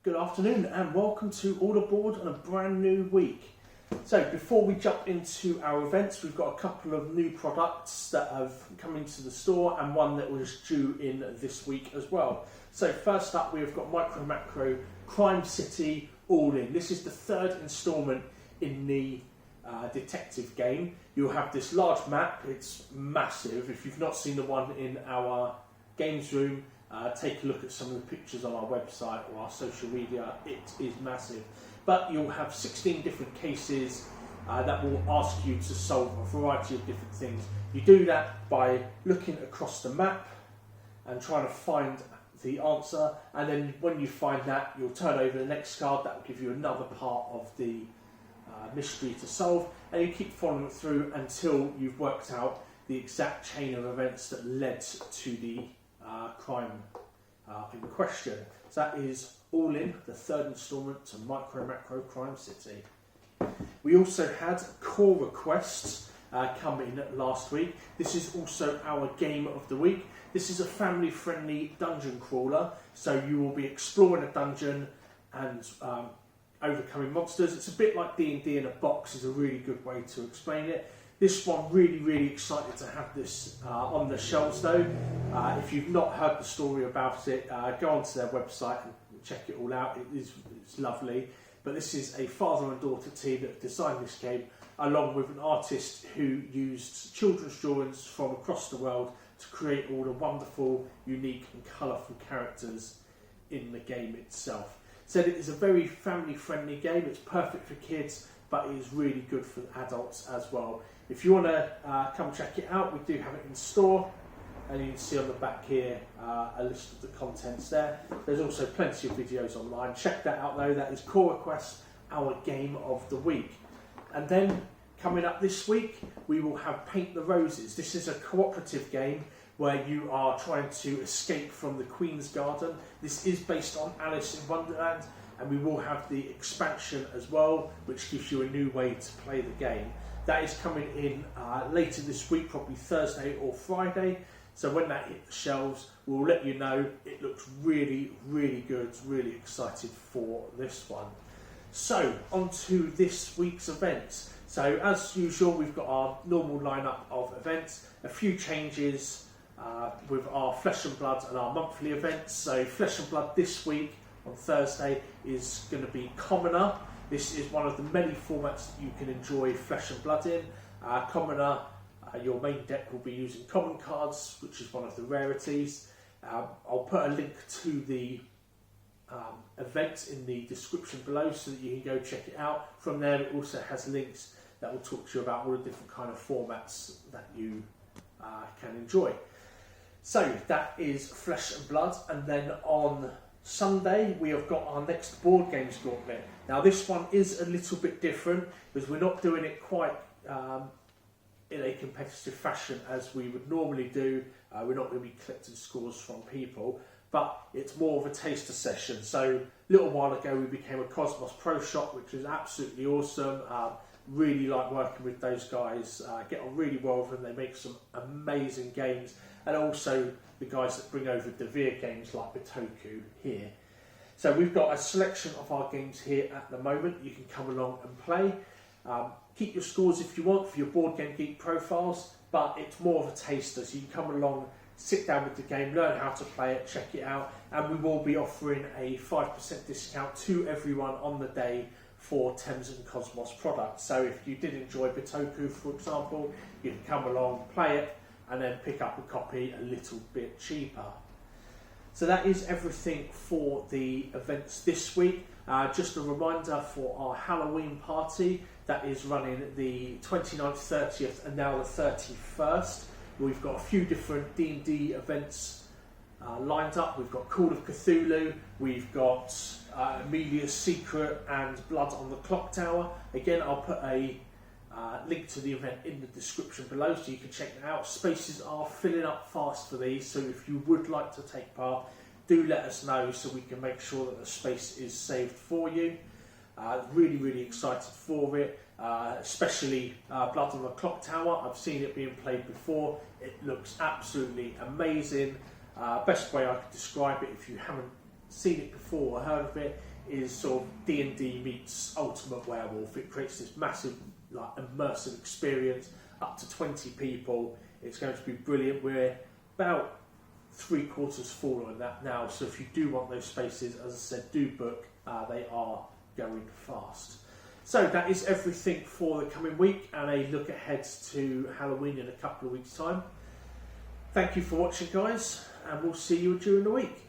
Good afternoon and welcome to All Aboard on a brand new week. So before we jump into our events, we've got a couple of new products that have come into the store and one that was due in this week as well. So first up, we've got Micro Macro Crime City All In. This is the third instalment in the detective game. You'll have this large map, it's massive. If you've not seen the one in our games room, take a look at some of the pictures on our website or our social media. It is massive. But you'll have 16 different cases that will ask you to solve a variety of different things. You do that by looking across the map and trying to find the answer, and then when you find that, you'll turn over the next card. That will give you another part of the mystery to solve, and you keep following it through until you've worked out the exact chain of events that led to the crime in question. So that is All In, the third instalment to Micro Macro Crime City. We also had Core Requests come in last week. This is also our game of the week. This is a family-friendly dungeon crawler, so you will be exploring a dungeon and overcoming monsters. It's a bit like D&D in a box is a really good way to explain it. This one, really excited to have this on the shelves though. If you've not heard the story about it, go onto their website and check it all out. It's lovely. But this is a father and daughter team that have designed this game, along with an artist who used children's drawings from across the world to create all the wonderful, unique and colourful characters in the game itself. So it is a very family-friendly game. It's perfect for kids, but it is really good for adults as well. If you want to come check it out, we do have it in store, and you can see on the back here a list of the contents there. There's also plenty of videos online. Check that out though. That is Core Request, our game of the week. And then coming up this week, we will have Paint the Roses. This is a cooperative game where you are trying to escape from the Queen's Garden. This is based on Alice in Wonderland, and we will have the expansion as well, which gives you a new way to play the game. That is coming in later this week, probably Thursday or Friday. So when that hits the shelves, we'll let you know. It looks really good. Really excited for this one. So on to this week's events. So as usual, we've got our normal lineup of events. A few changes with our Flesh and Blood and our monthly events. So Flesh and Blood this week on Thursday is going to be Commoner. This is one of the many formats that you can enjoy Flesh and Blood in. Commoner, your main deck will be using common cards, which is one of the rarities. I'll put a link to the event in the description below so that you can go check it out. From there, it also has links that will talk to you about all the different kind of formats that you can enjoy. So that is Flesh and Blood, and then on Sunday we have got our next board games gauntlet. Now this one is a little bit different because we're not doing it quite in a competitive fashion as we would normally do. We're not going to be collecting scores from people, but it's more of a taster session. So a little while ago we became a Kosmos Pro Shop, which is absolutely awesome. Really like working with those guys, get on really well with them. They make some amazing games, and also the guys that bring over Devere games like Bitoku here. So we've got a selection of our games here at the moment. You can come along and play. Keep your scores if you want for your Board Game Geek profiles, but it's more of a taster, so you can come along, sit down with the game, learn how to play it, check it out, and we will be offering a 5% discount to everyone on the day for Thames and Kosmos products. So if you did enjoy Bitoku, for example, you can come along, play it, and then pick up a copy a little bit cheaper. So that is everything for the events this week. Just a reminder for our Halloween party that is running the 29th, 30th and now the 31st. We've got a few different D&D events lined up. We've got Call of Cthulhu, we've got Amelia's Secret and Blood on the Clock Tower. Again, I'll put a link to the event in the description below so you can check it out. Spaces are filling up fast for these, so if you would like to take part, do let us know so we can make sure that the space is saved for you. Really excited for it, especially Blood on the Clock Tower. I've seen it being played before. It looks absolutely amazing. Best way I could describe it, if you haven't seen it before or heard of it, is sort of D&D meets Ultimate Werewolf. It creates this massive, like, immersive experience, up to 20 people. It's going to be brilliant. We're about 3/4 full on that now, so if you do want those spaces, as I said, do book. They are going fast. So that is everything for the coming week, and a look ahead to Halloween in a couple of weeks' time. Thank you for watching, guys, and we'll see you during the week.